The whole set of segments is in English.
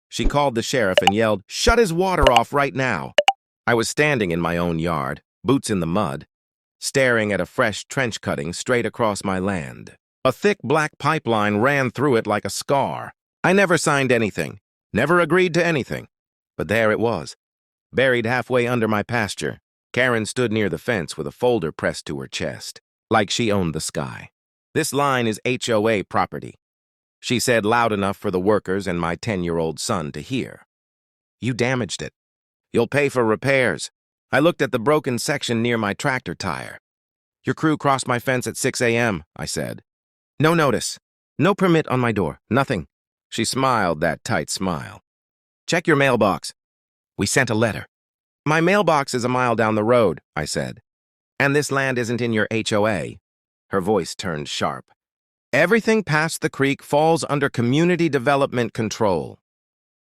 She called the sheriff and yelled, "Shut his water off right now!" I was standing in my own yard, boots in the mud, staring at a fresh trench cutting straight across my land. A thick black pipeline ran through it like a scar. I never signed anything, never agreed to anything. But there it was, buried halfway under my pasture. Karen stood near the fence with a folder pressed to her chest, like she owned the sky. "This line is HOA property," she said loud enough for the workers and my 10-year-old son to hear. "You damaged it. You'll pay for repairs." I looked at the broken section near my tractor tire. "Your crew crossed my fence at 6 a.m., I said. "No notice. No permit on my door. Nothing." She smiled that tight smile. "Check your mailbox. We sent a letter." "My mailbox is a mile down the road," I said. "And this land isn't in your HOA." Her voice turned sharp. "Everything past the creek falls under community development control.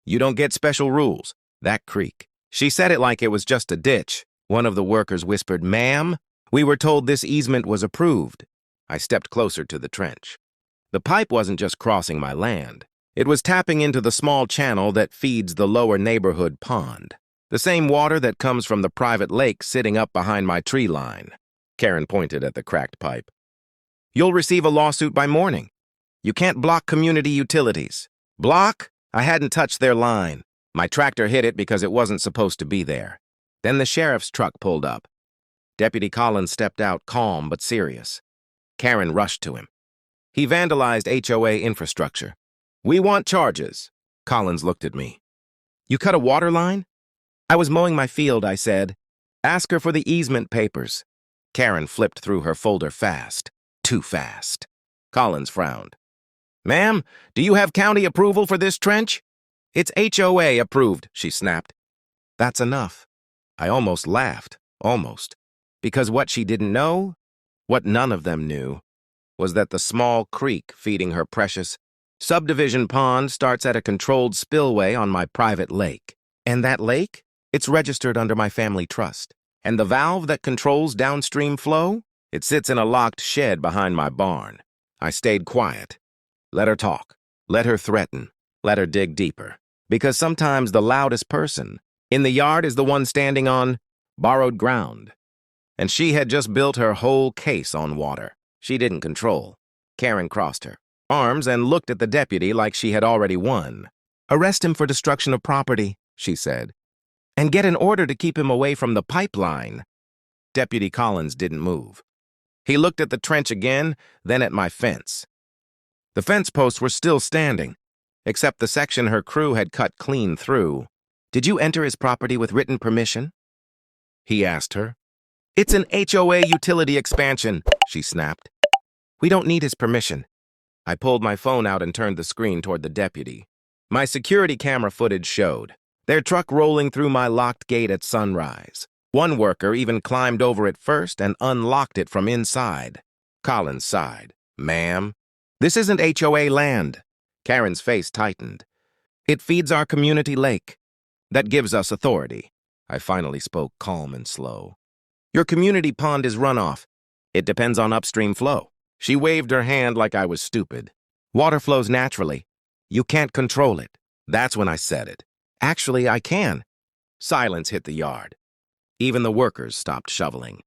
You don't get special rules. That creek." She said it like it was just a ditch. One of the workers whispered, "Ma'am, we were told this easement was approved." I stepped closer to the trench. The pipe wasn't just crossing my land. It was tapping into the small channel that feeds the lower neighborhood pond. The same water that comes from the private lake sitting up behind my tree line. Karen pointed at the cracked pipe. "You'll receive a lawsuit by morning. You can't block community utilities." "Block?" I hadn't touched their line. My tractor hit it because it wasn't supposed to be there. Then the sheriff's truck pulled up. Deputy Collins stepped out, calm but serious. Karen rushed to him. "He vandalized HOA infrastructure. We want charges." Collins looked at me. "You cut a water line?" "I was mowing my field," I said. "Ask her for the easement papers." Karen flipped through her folder fast. Too fast. Collins frowned. "Ma'am, do you have county approval for this trench?" "It's HOA approved," she snapped. "That's enough." I almost laughed, almost. Because what she didn't know, what none of them knew, was that the small creek feeding her precious subdivision pond starts at a controlled spillway on my private lake. And that lake? It's registered under my family trust. And the valve that controls downstream flow? It sits in a locked shed behind my barn. I stayed quiet. Let her talk. Let her threaten. Let her dig deeper. Because sometimes the loudest person in the yard is the one standing on borrowed ground. And she had just built her whole case on water. She didn't control. Karen crossed her arms and looked at the deputy like she had already won. "Arrest him for destruction of property," she said. "And get an order to keep him away from the pipeline." Deputy Collins didn't move. He looked at the trench again, then at my fence. The fence posts were still standing, except the section her crew had cut clean through. "Did you enter his property with written permission?" he asked her. "It's an HOA utility expansion," she snapped. "We don't need his permission." I pulled my phone out and turned the screen toward the deputy. My security camera footage showed their truck rolling through my locked gate at sunrise. One worker even climbed over it first and unlocked it from inside. Collins sighed. "Ma'am, this isn't HOA land." Karen's face tightened. "It feeds our community lake. That gives us authority." I finally spoke calm and slow. "Your community pond is runoff. It depends on upstream flow." She waved her hand like I was stupid. "Water flows naturally. You can't control it." That's when I said it. "Actually, I can." Silence hit the yard. Even the workers stopped shoveling.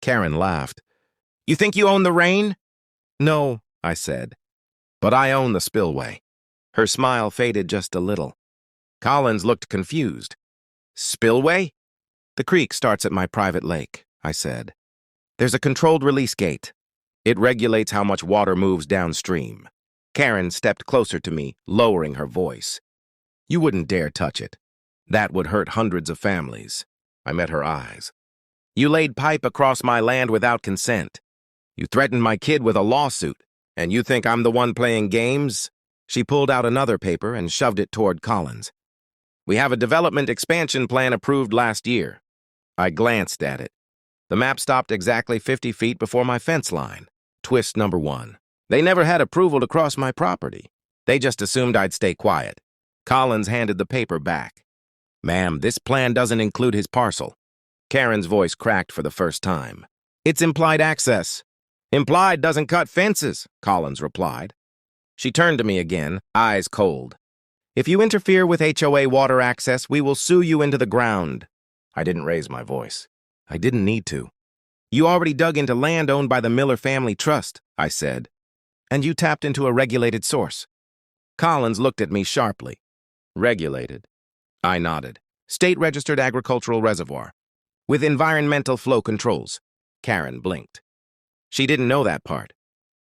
Karen laughed. "You think you own the rain?" "No," I said. "But I own the spillway." Her smile faded just a little. Collins looked confused. "Spillway?" "The creek starts at my private lake," I said. "There's a controlled release gate. It regulates how much water moves downstream." Karen stepped closer to me, lowering her voice. "You wouldn't dare touch it. That would hurt hundreds of families." I met her eyes. "You laid pipe across my land without consent. You threatened my kid with a lawsuit. And you think I'm the one playing games?" She pulled out another paper and shoved it toward Collins. "We have a development expansion plan approved last year." I glanced at it. The map stopped exactly 50 feet before my fence line. Twist number 1. They never had approval to cross my property. They just assumed I'd stay quiet. Collins handed the paper back. "Ma'am, this plan doesn't include his parcel." Karen's voice cracked for the first time. "It's implied access." "Implied doesn't cut fences," Collins replied. She turned to me again, eyes cold. If you interfere with HOA water access, we will sue you into the ground. I didn't raise my voice. I didn't need to. You already dug into land owned by the Miller Family Trust, I said. And you tapped into a regulated source. Collins looked at me sharply. Regulated? I nodded. State-registered agricultural reservoir. With environmental flow controls. Karen blinked. She didn't know that part.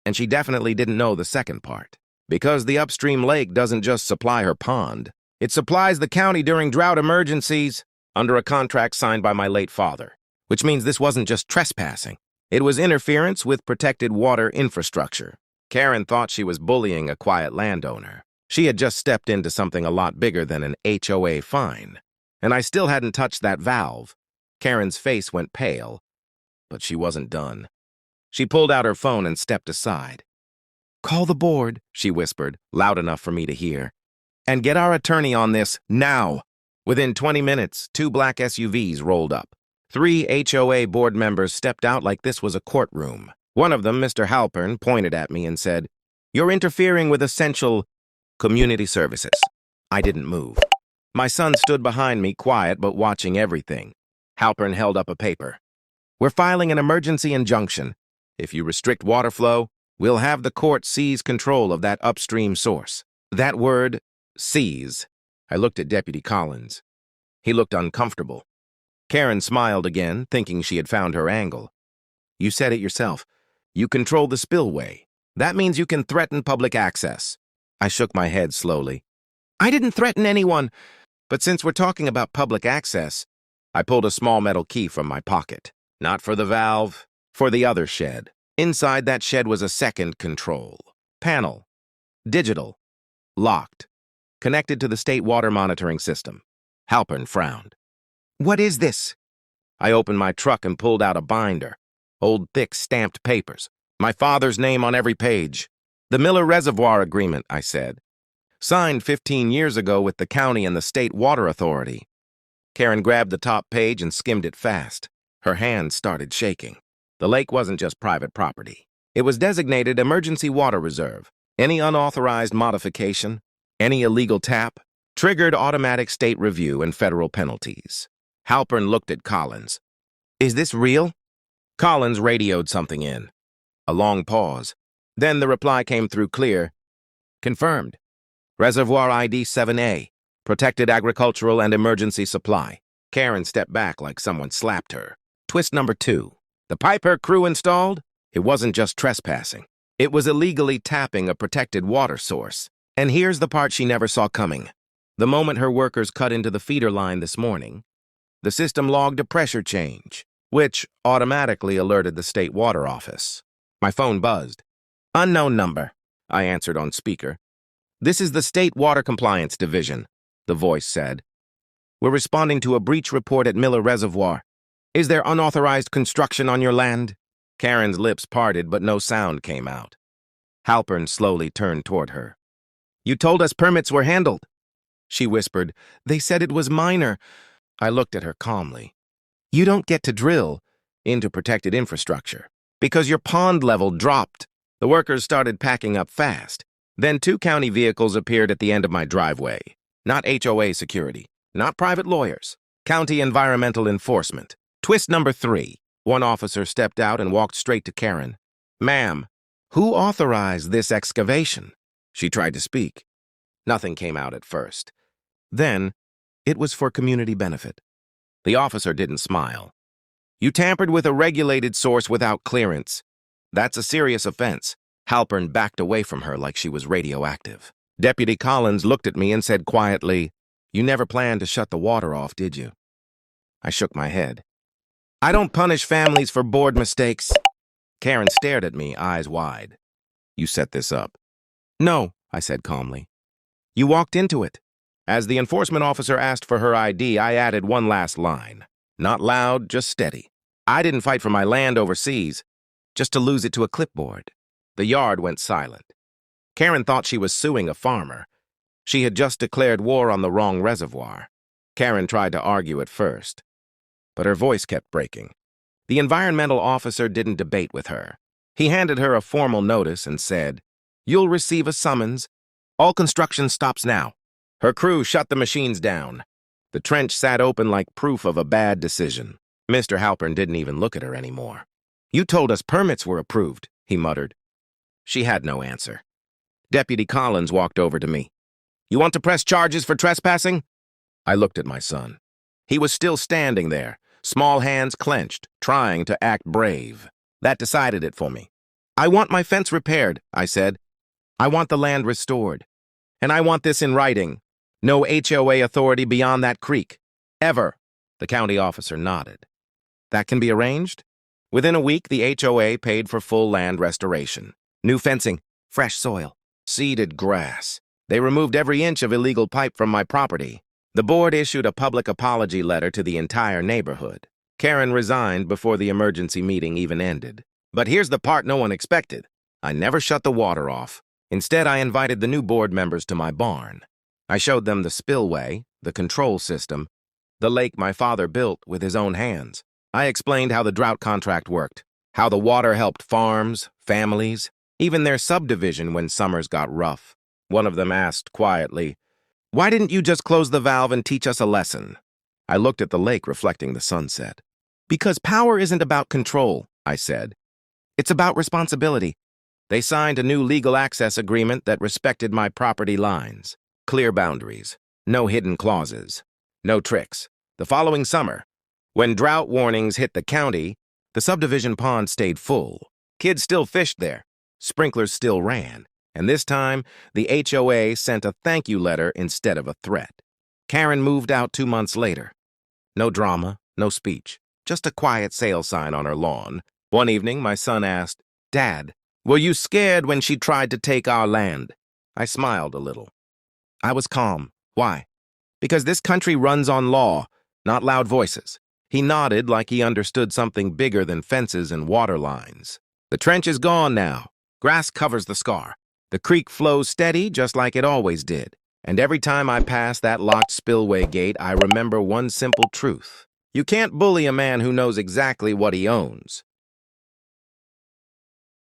And she definitely didn't know the second part. Because the Upstream lake doesn't just supply her pond. It supplies the county during drought emergencies under a contract signed by my late father. Which means this wasn't just trespassing. It was interference with protected water infrastructure. Karen thought she was bullying a quiet landowner. She had just stepped into something a lot bigger than an HOA fine. And I still hadn't touched that valve. Karen's face went pale, but she wasn't done. She pulled out her phone and stepped aside. "Call the board," she whispered, loud enough for me to hear. "And get our attorney on this, now." Within 20 minutes, 2 black SUVs rolled up. 3 HOA board members stepped out like this was a courtroom. One of them, Mr. Halpern, pointed at me and said, "You're interfering with essential community services." I didn't move. My son stood behind me, quiet but watching everything. Halpern held up a paper. "We're filing an emergency injunction. If you restrict water flow, we'll have the court seize control of that upstream source." That word, seize. I looked at Deputy Collins. He looked uncomfortable. Karen smiled again, thinking she had found her angle. "You said it yourself. You control the spillway. That means you can threaten public access." I shook my head slowly. "I didn't threaten anyone. But since we're talking about public access," I pulled a small metal key from my pocket. Not for the valve, for the other shed. Inside that shed was a second control. Panel. Digital. Locked. Connected to the state water monitoring system. Halpern frowned. "What is this?" I opened my truck and pulled out a binder. Old, thick, stamped papers. My father's name on every page. "The Miller Reservoir Agreement," I said. "Signed 15 years ago with the county and the state water authority." Karen grabbed the top page and skimmed it fast. Her hands started shaking. The lake wasn't just private property. It was designated emergency water reserve. Any unauthorized modification, any illegal tap, triggered automatic state review and federal penalties. Halpern looked at Collins. "Is this real?" Collins radioed something in. A long pause. Then the reply came through clear. "Confirmed. Reservoir ID 7A. Protected agricultural and emergency supply." Karen stepped back like someone slapped her. Twist number 2. The pipe her crew installed? It wasn't just trespassing. It was illegally tapping a protected water source. And here's the part she never saw coming. The moment her workers cut into the feeder line this morning, the system logged a pressure change, which automatically alerted the state water office. My phone buzzed. "Unknown number," I answered on speaker. "This is the State Water Compliance Division," the voice said. "We're responding to a breach report at Miller Reservoir. Is there unauthorized construction on your land?" Karen's lips parted, but no sound came out. Halpern slowly turned toward her. "You told us permits were handled," she whispered. "They said it was minor." I looked at her calmly. "You don't get to drill into protected infrastructure because your pond level dropped." The workers started packing up fast. Then 2 county vehicles appeared at the end of my driveway. Not HOA security, not private lawyers. County Environmental Enforcement. Twist number 3. One officer stepped out and walked straight to Karen. "Ma'am, who authorized this excavation?" She tried to speak. Nothing came out at first. Then, it was for community benefit. The officer didn't smile. "You tampered with a regulated source without clearance. That's a serious offense." Halpern backed away from her like she was radioactive. Deputy Collins looked at me and said quietly, "You never planned to shut the water off, did you?" I shook my head. "I don't punish families for board mistakes." Karen stared at me, eyes wide. "You set this up?" "No," I said calmly. "You walked into it." As the enforcement officer asked for her ID, I added one last line. Not loud, just steady. "I didn't fight for my land overseas, just to lose it to a clipboard." The yard went silent. Karen thought she was suing a farmer. She had just declared war on the wrong reservoir. Karen tried to argue at first, but her voice kept breaking. The environmental officer didn't debate with her. He handed her a formal notice and said, "You'll receive a summons. All construction stops now." Her crew shut the machines down. The trench sat open like proof of a bad decision. Mr. Halpern didn't even look at her anymore. "You told us permits were approved," he muttered. She had no answer. Deputy Collins walked over to me. "You want to press charges for trespassing?" I looked at my son. He was still standing there, small hands clenched, trying to act brave. That decided it for me. "I want my fence repaired," I said. "I want the land restored. And I want this in writing. No HOA authority beyond that creek. Ever." The county officer nodded. "That can be arranged?" Within a week, the HOA paid for full land restoration. New fencing, fresh soil, seeded grass. They removed every inch of illegal pipe from my property. The board issued a public apology letter to the entire neighborhood. Karen resigned before the emergency meeting even ended. But here's the part no one expected. I never shut the water off. Instead, I invited the new board members to my barn. I showed them the spillway, the control system, the lake my father built with his own hands. I explained how the drought contract worked, how the water helped farms, families, even their subdivision when summers got rough. One of them asked quietly, "Why didn't you just close the valve and teach us a lesson?" I looked at the lake reflecting the sunset. "Because power isn't about control," I said. "It's about responsibility." They signed a new legal access agreement that respected my property lines. Clear boundaries. No hidden clauses. No tricks. The following summer, when drought warnings hit the county, the subdivision pond stayed full. Kids still fished there. Sprinklers still ran. And this time, the HOA sent a thank you letter instead of a threat. Karen moved out 2 months later. No drama, no speech, just a quiet sale sign on her lawn. One evening, my son asked, "Dad, were you scared when she tried to take our land?" I smiled a little. I was calm. Why? Because this country runs on law, not loud voices. He nodded like he understood something bigger than fences and water lines. The trench is gone now. Grass covers the scar. The creek flows steady just like it always did. And every time I pass that locked spillway gate, I remember one simple truth. You can't bully a man who knows exactly what he owns.